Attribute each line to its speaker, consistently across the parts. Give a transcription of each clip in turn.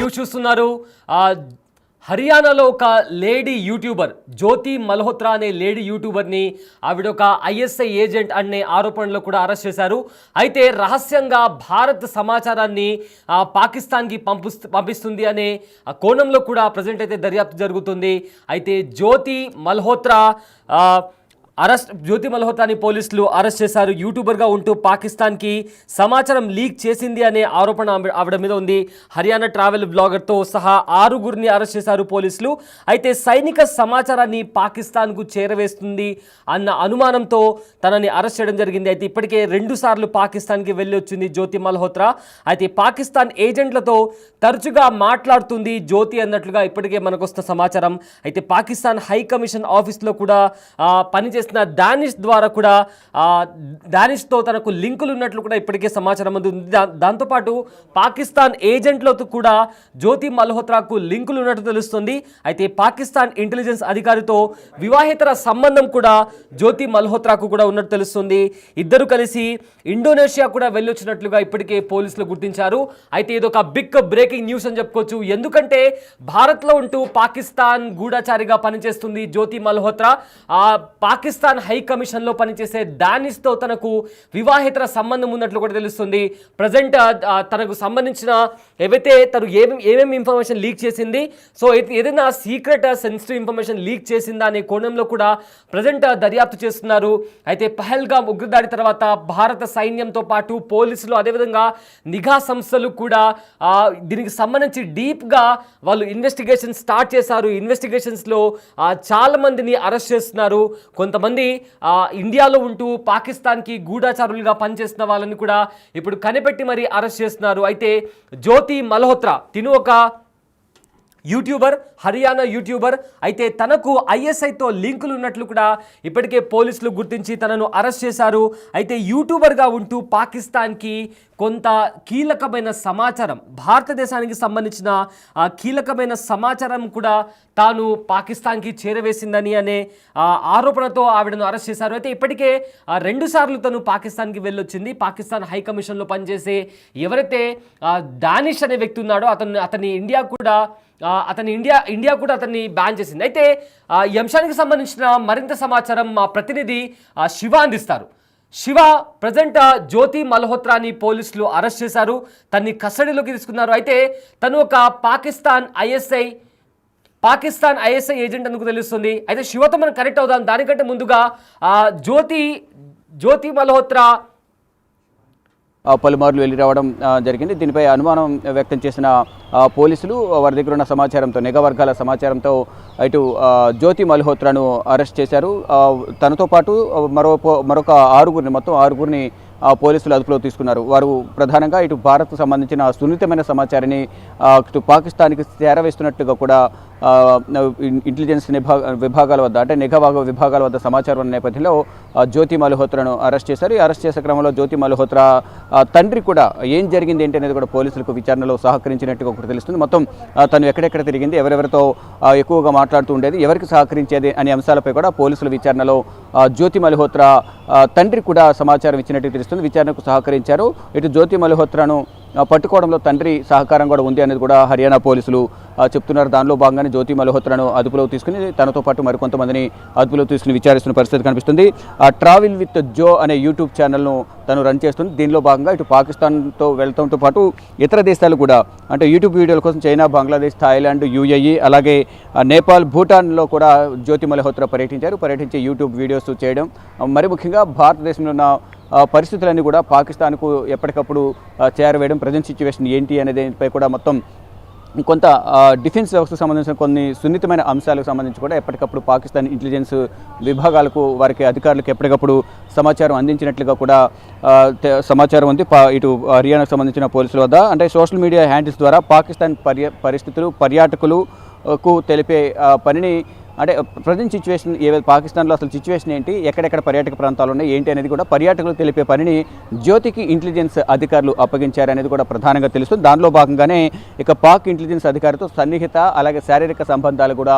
Speaker 1: News చూస్తున్నారు. హర్యానాలో ఒక లేడీ యూట్యూబర్ జ్యోతి మల్హోత్రా అనే లేడీ యూట్యూబర్ని ఆవిడ ఒక ఐఎస్ఐ ఏజెంట్ అనే ఆరోపణలో కూడా అరెస్ట్ చేశారు. అయితే రహస్యంగా భారత్ సమాచారాన్ని పాకిస్తాన్కి పంపిస్తుంది అనే కోణంలో కూడా ప్రజెంట్ అయితే దర్యాప్తు జరుగుతుంది. అయితే జ్యోతి మల్హోత్రాని పోలీసులు అరెస్ట్ చేశారు. యూట్యూబర్గా ఉంటూ పాకిస్తాన్కి సమాచారం లీక్ చేసింది అనే ఆరోపణ ఆవిడ మీద ఉంది. హర్యానా ట్రావెల్ బ్లాగర్తో సహా 6గురిని అరెస్ట్ చేశారు పోలీసులు. అయితే సైనిక సమాచారాన్ని పాకిస్తాన్కు చేరవేస్తుంది అన్న అనుమానంతో తనని అరెస్ట్ చేయడం జరిగింది. అయితే ఇప్పటికే 2 సార్లు పాకిస్తాన్కి వెళ్ళి వచ్చింది జ్యోతి మల్హోత్రా. అయితే పాకిస్తాన్ ఏజెంట్లతో తరచుగా మాట్లాడుతుంది జ్యోతి అన్నట్లుగా ఇప్పటికే మనకు వస్తున్న సమాచారం. అయితే పాకిస్తాన్ హై కమిషన్ ఆఫీస్లో కూడా పనిచేస్తున్న డానిష్ ద్వారా కూడా డానిష్తో తనకు లింకులు ఉన్నట్లు కూడా ఇప్పటికే సమాచారం ఉంది. దాంతోపాటు పాకిస్తాన్ ఏజెంట్లతో కూడా జ్యోతి మల్హోత్రాకు లింకులు ఉన్నట్టు తెలుస్తుంది. అయితే పాకిస్తాన్ ఇంటెలిజెన్స్ అధికారితో వివాహేతర సంబంధం కూడా జ్యోతి మల్హోత్రాకు కూడా ఉన్నట్టు తెలుస్తుంది. ఇద్దరు కలిసి ఇండోనేషియా కూడా వెళ్ళొచ్చినట్లుగా ఇప్పటికే పోలీసులు గుర్తించారు. అయితే ఇది ఒక బిగ్ బ్రేకింగ్ న్యూస్ అని చెప్పుకోవచ్చు. ఎందుకంటే భారత్లో ఉంటూ పాకిస్తాన్ గూఢచారిగా పనిచేస్తుంది జ్యోతి మల్హోత్రా. పాకిస్తాన్ హై కమిషన్లో పనిచేసే డానిష్తో తనకు వివాహేతర సంబంధం ఉన్నట్లు కూడా తెలుస్తుంది. ప్రజెంట్ తనకు సంబంధించిన తను ఏమేమి ఇన్ఫర్మేషన్ లీక్ చేసింది, సో ఏదైనా సీక్రెట్ సెన్సిటివ్ ఇన్ఫర్మేషన్ లీక్ చేసిందా అనే కోణంలో కూడా ప్రజెంట్ దర్యాప్తు చేస్తున్నారు. అయితే పహల్గామ్ ఉగ్రదాడి తర్వాత భారత సైన్యంతో పాటు పోలీసులు అదేవిధంగా నిఘా సంస్థలు కూడా దీనికి సంబంధించి డీప్గా వాళ్ళు ఇన్వెస్టిగేషన్ స్టార్ట్ చేశారు. ఇన్వెస్టిగేషన్స్లో చాలా మందిని అరెస్ట్ చేస్తున్నారు. కొంతమంది ఇండియాలో ఉంటూ పాకిస్తాన్కి గూఢచారులుగా పనిచేస్తున్న వాళ్ళని కూడా ఇప్పుడు కనిపెట్టి మరీ అరెస్ట్ చేస్తున్నారు. అయితే జ్యోతి మల్హోత్రా తిను ఒక యూట్యూబర్, హర్యానా యూట్యూబర్. అయితే తనకు ఐఎస్ఐతో లింకులు ఉన్నట్లు కూడా ఇప్పటికే పోలీసులు గుర్తించి తనను అరెస్ట్ చేశారు. అయితే యూట్యూబర్గా ఉంటూ పాకిస్తాన్కి కొంత కీలకమైన సమాచారం, భారతదేశానికి సంబంధించిన కీలకమైన సమాచారం కూడా తాను పాకిస్తాన్కి చేరవేసిందని అనే ఆరోపణతో ఆవిడను అరెస్ట్ చేశారు. అయితే ఇప్పటికే 2 సార్లు తను పాకిస్తాన్కి వెళ్ళొచ్చింది. పాకిస్తాన్ హై కమిషన్లో పనిచేసే ఎవరైతే డానిష్ అనే వ్యక్తి ఉన్నాడో అతన్ని ఇండియా కూడా అతన్ని బ్యాన్ చేసింది. అయితే ఈ అంశానికి సంబంధించిన మరింత సమాచారం మా ప్రతినిధి శివ అందిస్తారు. శివ, ప్రజెంట్ జ్యోతి మల్హోత్రాని పోలీసులు అరెస్ట్ చేశారు, తన్ని కస్టడీలోకి తీసుకున్నారు. అయితే తను ఒక పాకిస్తాన్ ఐఎస్ఐ ఏజెంట్ అందుకు తెలుస్తుంది. అయితే శివతో మనం కనెక్ట్ అవుదాం. దానికంటే ముందుగా జ్యోతి మల్హోత్రా
Speaker 2: పలుమార్లు వెళ్ళి రావడం జరిగింది. దీనిపై అనుమానం వ్యక్తం చేసిన పోలీసులు వారి దగ్గర ఉన్న సమాచారంతో, నిఘా వర్గాల సమాచారంతో ఇటు జ్యోతి మల్హోత్రాను అరెస్ట్ చేశారు. తనతో పాటు మరొక 6గురిని, మొత్తం 6గురిని పోలీసులు అదుపులో తీసుకున్నారు. వారు ప్రధానంగా ఇటు భారత్కు సంబంధించిన సున్నితమైన సమాచారాన్ని ఇటు పాకిస్తాన్కి చేరవేస్తున్నట్టుగా కూడా ఇంటెలిజెన్స్ విభాగాల వద్ద, అంటే నిఘా విభాగాల వద్ద సమాచారం ఉన్న నేపథ్యంలో జ్యోతి మల్హోత్రాను అరెస్ట్ చేశారు. ఈ అరెస్ట్ చేసే క్రమంలో జ్యోతి మల్హోత్రా తండ్రి కూడా ఏం జరిగింది ఏంటి అనేది కూడా పోలీసులకు విచారణలో సహకరించినట్టుగా ఒకటి తెలుస్తుంది. మొత్తం తను ఎక్కడెక్కడ తిరిగింది, ఎవరెవరితో ఎక్కువగా మాట్లాడుతూ ఉండేది, ఎవరికి సహకరించేది అనే అంశాలపై కూడా పోలీసుల విచారణలో జ్యోతి మల్హోత్రా తండ్రి కూడా సమాచారం ఇచ్చినట్టు తెలుస్తుంది. విచారణకు సహకరించారు. ఇటు జ్యోతి మల్హోత్రాను పట్టుకోవడంలో తండ్రి సహకారం కూడా ఉంది అనేది కూడా హర్యానా పోలీసులు చెప్తున్నారు. దానిలో భాగంగానే జ్యోతి మల్హోత్రాను అదుపులో తీసుకుని తనతో పాటు మరికొంతమందిని అదుపులో తీసుకుని విచారిస్తున్న పరిస్థితి కనిపిస్తుంది. ట్రావెల్ విత్ జో అనే యూట్యూబ్ ఛానల్ను తను రన్ చేస్తుంది. దీనిలో భాగంగా ఇటు పాకిస్తాన్తో వెళ్లడంతో పాటు ఇతర దేశాలు కూడా, అంటే యూట్యూబ్ వీడియోల కోసం చైనా, బంగ్లాదేశ్, థాయిలాండ్, యుఏఈ, అలాగే నేపాల్, భూటాన్లో కూడా జ్యోతి మల్హోత్రా పర్యటించి యూట్యూబ్ వీడియోస్ చేయడం, మరి ముఖ్యంగా భారతదేశంలో ఉన్న పరిస్థితులన్నీ కూడా పాకిస్తాన్కు ఎప్పటికప్పుడు చేరవేయడం, ప్రజెంట్ సిచ్యువేషన్ ఏంటి అనే దానిపై కూడా మొత్తం కొంత డిఫెన్స్ వ్యవస్థకు సంబంధించిన కొన్ని సున్నితమైన అంశాలకు సంబంధించి కూడా ఎప్పటికప్పుడు పాకిస్తాన్ ఇంటెలిజెన్స్ విభాగాలకు, వారికి అధికారులకు ఎప్పటికప్పుడు సమాచారం అందించినట్లుగా కూడా సమాచారం ఉంది. ఇటు హర్యానాకు సంబంధించిన పోలీసుల వద్ద, అంటే సోషల్ మీడియా హ్యాండిల్స్ ద్వారా పాకిస్తాన్ పరిస్థితులు, పర్యాటకులకు తెలిపే పనిని, అంటే ప్రజెంట్ సిచ్యువేషన్ పాకిస్తాన్లో అసలు సిచ్యువేషన్ ఏంటి, ఎక్కడెక్కడ పర్యాటక ప్రాంతాలు ఉన్నాయి ఏంటి అనేది కూడా పర్యాటకులు తెలిపే పనిని జ్యోతికి ఇంటెలిజెన్స్ అధికారులు అప్పగించారనేది కూడా ప్రధానంగా తెలుస్తుంది. దానిలో భాగంగానే ఇక పాక్ ఇంటెలిజెన్స్ అధికారితో సన్నిహిత, అలాగే శారీరక సంబంధాలు కూడా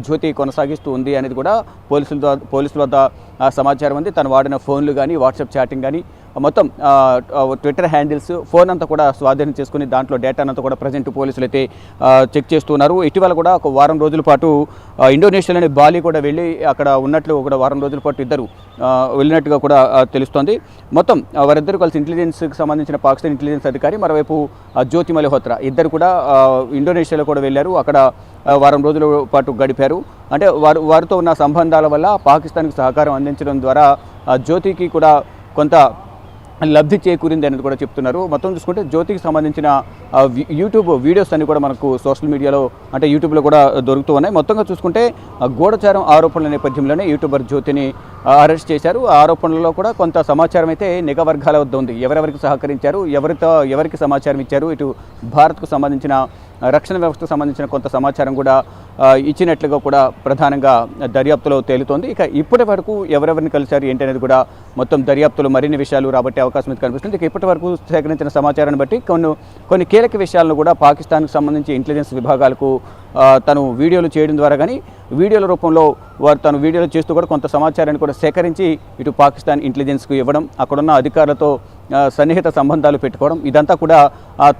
Speaker 2: జ్యోతి కొనసాగిస్తూ ఉంది అనేది కూడా పోలీసుల వద్ద సమాచారం ఉంది. తను వాడిన ఫోన్లు కానీ, వాట్సాప్ చాటింగ్ కానీ, మొత్తం ట్విట్టర్ హ్యాండిల్స్, ఫోన్ అంతా కూడా స్వాధీనం చేసుకుని దాంట్లో డేటానంతా కూడా ప్రజెంట్ పోలీసులు అయితే చెక్ చేస్తున్నారు. ఇటీవల కూడా ఒక వారం రోజుల పాటు ఇండోనేషియాలోని బాలి కూడా వెళ్ళి అక్కడ ఉన్నట్లు ఒక వారం రోజుల పాటు ఇద్దరు వెళ్ళినట్టుగా కూడా తెలుస్తోంది. మొత్తం వారిద్దరు కలిసి ఇంటెలిజెన్స్కి సంబంధించిన పాకిస్తాన్ ఇంటెలిజెన్స్ అధికారి, మరోవైపు జ్యోతి మల్హోత్రా ఇద్దరు కూడా ఇండోనేషియాలో కూడా వెళ్ళారు. అక్కడ వారం రోజుల పాటు గడిపారు. అంటే వారితో ఉన్న సంబంధాల వల్ల పాకిస్తాన్కి సహకారం అందించడం ద్వారా జ్యోతికి కూడా కొంత లబ్ధి చేకూరింది అనేది కూడా చెప్తున్నారు. మొత్తం చూసుకుంటే జ్యోతికి సంబంధించిన యూట్యూబ్ వీడియోస్ అన్ని కూడా మనకు సోషల్ మీడియాలో అంటే యూట్యూబ్లో కూడా దొరుకుతూ ఉన్నాయి. మొత్తంగా చూసుకుంటే గూఢచారం ఆరోపణల నేపథ్యంలోనే యూట్యూబర్ జ్యోతిని అరెస్ట్ చేశారు. ఆ ఆరోపణలలో కూడా కొంత సమాచారం అయితే నిఘా వర్గాల వద్ద ఉంది. ఎవరెవరికి సహకరించారు, ఎవరికి సమాచారం ఇచ్చారు, ఇటు భారత్కు సంబంధించిన రక్షణ వ్యవస్థకు సంబంధించిన కొంత సమాచారం కూడా ఇచ్చినట్లుగా కూడా ప్రధానంగా దర్యాప్తులో తేలుతోంది. ఇక ఇప్పటి వరకు ఎవరెవరిని కలిశారు ఏంటి అనేది కూడా మొత్తం దర్యాప్తులో మరిన్ని విషయాలు రాబట్టే అవకాశం అయితే కనిపిస్తుంది. ఇక ఇప్పటి వరకు సేకరించిన సమాచారాన్ని బట్టి కొన్ని కీలక విషయాలను కూడా పాకిస్తాన్కి సంబంధించి ఇంటెలిజెన్స్ విభాగాలకు తను వీడియోలు చేయడం ద్వారా కానీ వీడియోల రూపంలో తను వీడియోలు చేస్తూ కూడా కొంత సమాచారాన్ని కూడా సేకరించి ఇటు పాకిస్తాన్ ఇంటెలిజెన్స్కు ఇవ్వడం, అక్కడున్న అధికారులతో సన్నిహిత సంబంధాలు పెట్టుకోవడం, ఇదంతా కూడా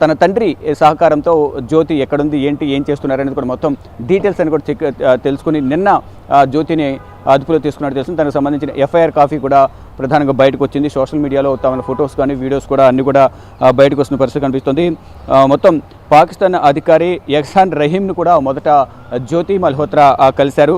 Speaker 2: తన తండ్రి సహకారంతో జ్యోతి ఎక్కడుంది, ఏం చేస్తున్నారనేది కూడా మొత్తం డీటెయిల్స్ అని కూడా తెలుసుకుని నిన్న జ్యోతిని అదుపులో తీసుకున్నట్టు తెలుస్తుంది. దానికి సంబంధించిన ఎఫ్ఐఆర్ కాపీ కూడా ప్రధానంగా బయటకు వచ్చింది. సోషల్ మీడియాలో తమ ఫొటోస్ కానీ వీడియోస్ కూడా అన్నీ కూడా బయటకు వస్తున్న పరిస్థితి కనిపిస్తుంది. మొత్తం పాకిస్తాన్ అధికారి ఎహ్సాన్ రహీంను కూడా మొదట జ్యోతి మల్హోత్రా కలిశారు.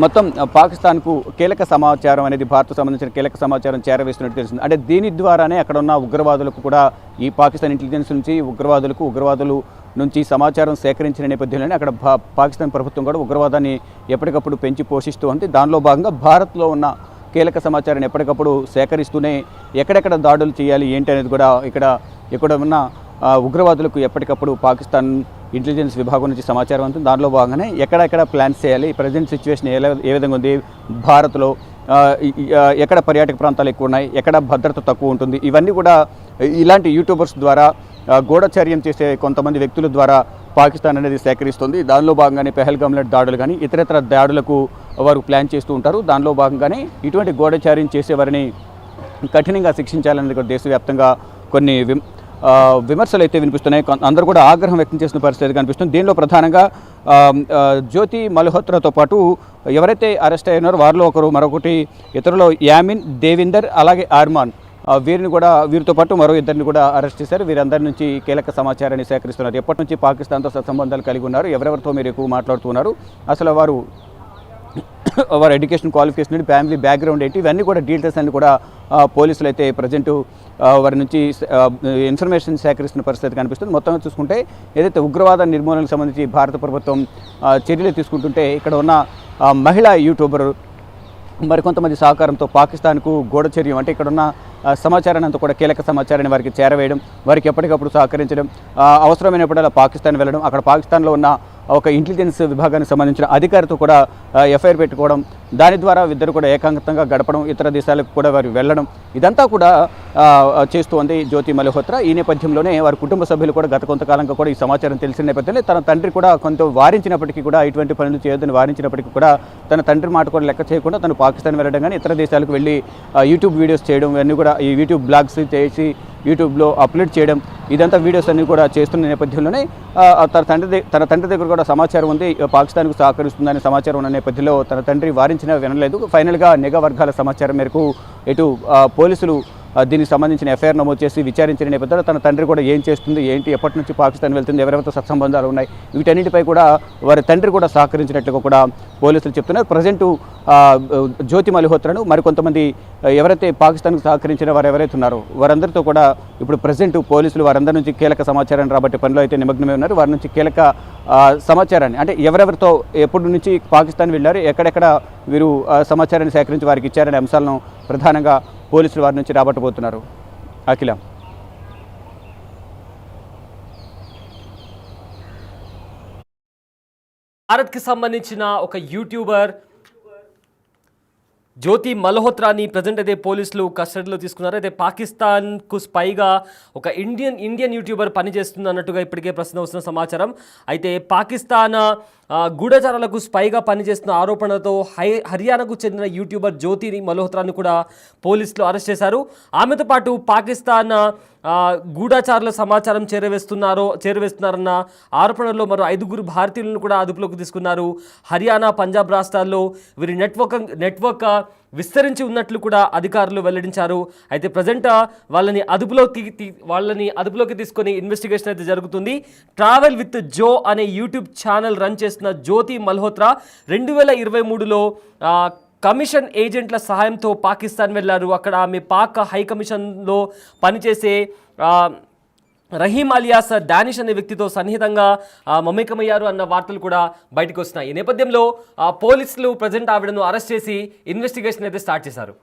Speaker 2: మొత్తం పాకిస్తాన్కు కీలక సమాచారం అనేది భారత్కు సంబంధించిన కీలక సమాచారం చేరవేస్తున్నట్టు తెలిసింది. అంటే దీని ద్వారానే అక్కడ ఉన్న ఉగ్రవాదులకు కూడా ఈ పాకిస్తాన్ ఇంటెలిజెన్స్ నుంచి ఉగ్రవాదులు నుంచి సమాచారం సేకరించిన నేపథ్యంలోనే అక్కడ పాకిస్తాన్ ప్రభుత్వం కూడా ఉగ్రవాదాన్ని ఎప్పటికప్పుడు పెంచి పోషిస్తూ ఉంది. దానిలో భాగంగా భారత్లో ఉన్న కీలక సమాచారాన్ని ఎప్పటికప్పుడు సేకరిస్తూనే ఎక్కడెక్కడ దాడులు చేయాలి ఏంటి అనేది కూడా ఇక్కడ ఉన్న ఉగ్రవాదులకు ఎప్పటికప్పుడు పాకిస్తాన్ ఇంటెలిజెన్స్ విభాగం నుంచి సమాచారం ఉంటుంది. దానిలో భాగంగానే ఎక్కడెక్కడ ప్లాన్స్ చేయాలి, ప్రజెంట్ సిచ్యువేషన్ ఏ విధంగా ఉంది, భారత్లో ఎక్కడ పర్యాటక ప్రాంతాలు ఎక్కువ ఉన్నాయి, ఎక్కడ భద్రత తక్కువ ఉంటుంది, ఇవన్నీ కూడా ఇలాంటి యూట్యూబర్స్ ద్వారా గూఢచర్యం చేసే కొంతమంది వ్యక్తుల ద్వారా పాకిస్తాన్ అనేది సేకరిస్తుంది. దానిలో భాగంగానే పెహల్గామ్లో దాడులు కానీ ఇతరత్ర దాడులకు వారు ప్లాన్ చేస్తూ ఉంటారు. దానిలో భాగంగానే ఇటువంటి గూఢచర్యం చేసేవారిని కఠినంగా శిక్షించాలనేది కూడా దేశవ్యాప్తంగా కొన్ని విమర్శలు అయితే వినిపిస్తున్నాయి. అందరూ కూడా ఆగ్రహం వ్యక్తం చేసిన పరిస్థితి కనిపిస్తుంది. దీనిలో ప్రధానంగా జ్యోతి మల్హోత్రాతో పాటు ఎవరైతే అరెస్ట్ అయినారో వారిలో మరొకటి ఇతరులో యామిన్, దేవిందర్, అలాగే ఆర్మాన్, వీరితో పాటు మరో ఇద్దరిని కూడా అరెస్ట్ చేశారు. వీరందరి నుంచి కీలక సమాచారాన్ని సేకరిస్తున్నారు. ఎప్పటి నుంచి పాకిస్తాన్తో సత్సంబంధాలు కలిగి ఉన్నారు, ఎవరెవరితో మీరు ఎక్కువ మాట్లాడుతున్నారు, అసలు వారి ఎడ్యుకేషన్ క్వాలిఫికేషన్, ఫ్యామిలీ బ్యాక్గ్రౌండ్ ఏంటి, ఇవన్నీ కూడా డీటెయిల్స్ అన్ని కూడా పోలీసులు అయితే ప్రజెంట్ వారి నుంచి ఇన్ఫర్మేషన్ సేకరిస్తున్న పరిస్థితి కనిపిస్తుంది. మొత్తంగా చూసుకుంటే ఏదైతే ఉగ్రవాద నిర్మూలనకు సంబంధించి భారత ప్రభుత్వం చర్యలు తీసుకుంటుంటే ఇక్కడ ఉన్న మహిళా యూట్యూబర్ మరికొంతమంది సహకారంతో పాకిస్తాన్కు గూఢచర్యం అంటే ఇక్కడున్న సమాచారాన్ని అంతా కూడా కీలక సమాచారాన్ని వారికి చేరవేయడం, వారికి ఎప్పటికప్పుడు సహకరించడం, అవసరమైనప్పుడల్లా పాకిస్తాన్ వెళ్ళడం, అక్కడ పాకిస్తాన్లో ఉన్న ఒక ఇంటెలిజెన్స్ విభాగానికి సంబంధించిన అధికారితో కూడా ఎఫ్ఐఆర్ పెట్టుకోవడం, దాని ద్వారా ఇద్దరు కూడా ఏకాంతంగా గడపడం, ఇతర దేశాలకు కూడా వారు వెళ్ళడం, ఇదంతా కూడా చేస్తోంది జ్యోతి మల్హోత్రా. ఈ నేపథ్యంలోనే వారి కుటుంబ సభ్యులు కూడా గత కొంతకాలంగా కూడా ఈ సమాచారం తెలిసిన నేపథ్యంలో తన తండ్రి కూడా కొంత వారించినప్పటికీ కూడా ఇటువంటి పనులు చేయొద్దని వారించినప్పటికీ కూడా తన తండ్రి మాట కూడా లెక్క చేయకుండా తను పాకిస్తాన్ వెళ్ళడం కానీ ఇతర దేశాలకు వెళ్ళి యూట్యూబ్ వీడియోస్ చేయడం, ఇవన్నీ కూడా ఈ యూట్యూబ్ బ్లాగ్స్ చేసి యూట్యూబ్లో అప్లోడ్ చేయడం, ఇదంతా వీడియోస్ అన్ని కూడా చేస్తున్న నేపథ్యంలోనే తన తండ్రి దగ్గర కూడా సమాచారం ఉంది, పాకిస్తాన్కు సహకరిస్తుందనే సమాచారం ఉన్న నేపథ్యంలో తన తండ్రి వారించినా వినలేదు. ఫైనల్గా నిఘా వర్గాల సమాచారం మేరకు ఇటు పోలీసులు దీనికి సంబంధించిన ఎఫ్ఐఆర్ నమోదు చేసి విచారించిన నేపథ్యంలో తన తండ్రి కూడా ఏం చేస్తుంది, ఏంటి, ఎప్పటి నుంచి పాకిస్తాన్ వెళ్తుంది, ఎవరెవరితో సత్సంబంధాలు ఉన్నాయి, వీటన్నిటిపై కూడా వారి తండ్రి కూడా సహకరించినట్లుగా కూడా పోలీసులు చెప్తున్నారు. ప్రజెంట్ జ్యోతి మల్హోత్రాను మరికొంతమంది ఎవరైతే పాకిస్తాన్కు సహకరించిన వారు ఎవరైతే ఉన్నారో వారందరితో కూడా ఇప్పుడు ప్రజెంట్ పోలీసులు వారందరి నుంచి కీలక సమాచారాన్ని రాబట్టే పనిలో అయితే నిమగ్నమై ఉన్నారు. వారి నుంచి కీలక సమాచారాన్ని అంటే ఎవరెవరితో ఎప్పటి నుంచి పాకిస్తాన్ వెళ్ళారు, ఎక్కడెక్కడ వీరు సమాచారాన్ని సేకరించి వారికి ఇచ్చారనే అంశాలను ప్రధానంగా పోలీసులు వారి నుంచి రాబట్టబోతున్నారు. అఖిల,
Speaker 1: భారత్కి సంబంధించిన ఒక యూట్యూబర్ జ్యోతి మల్హోత్రాని ప్రజెంట్ అయితే పోలీసులు కస్టడీలో తీసుకున్నారు. అయితే పాకిస్తాన్కు స్పైగా ఒక ఇండియన్ యూట్యూబర్ పనిచేస్తుంది అన్నట్టుగా ఇప్పటికే ప్రస్తుతం వస్తున్న సమాచారం. అయితే పాకిస్తాన్ గూఢచారాలకు స్పైగా పనిచేస్తున్న ఆరోపణలతో హర్యానాకు చెందిన యూట్యూబర్ జ్యోతి మల్హోత్రాను కూడా పోలీసులు అరెస్ట్ చేశారు. ఆమెతో పాటు పాకిస్తాన్ గూఢచారుల సమాచారం చేరవేస్తున్నారన్న ఆరోపణల్లో మరో 5 భారతీయులను కూడా అదుపులోకి తీసుకున్నారు. హర్యానా, పంజాబ్ రాష్ట్రాల్లో వీరి నెట్వర్క్ విస్తరించి ఉన్నట్లు కూడా అధికారులు వెల్లడించారు. అయితే ప్రజెంట్ వాళ్ళని అదుపులోకి తీసుకొని ఇన్వెస్టిగేషన్ అయితే జరుగుతుంది. ట్రావెల్ విత్ జో అనే యూట్యూబ్ ఛానల్ రన్ చేస్తున్న జ్యోతి మల్హోత్రా 2023లో కమిషన్ ఏజెంట్ల సహాయంతో పాకిస్తాన్ వెళ్లారు. అక్కడ ఆమె పాక్ హై కమిషన్లో పనిచేసే రహీం అలియాస్ డానిష్ అనే వ్యక్తితో సన్నిహితంగా మమేకమయ్యారు అన్న వార్తలు కూడా బయటకు వస్తున్నాయి. ఈ నేపథ్యంలో పోలీసులు ప్రజెంట్ ఆవిడను అరెస్ట్ చేసి ఇన్వెస్టిగేషన్ అయితే స్టార్ట్ చేశారు.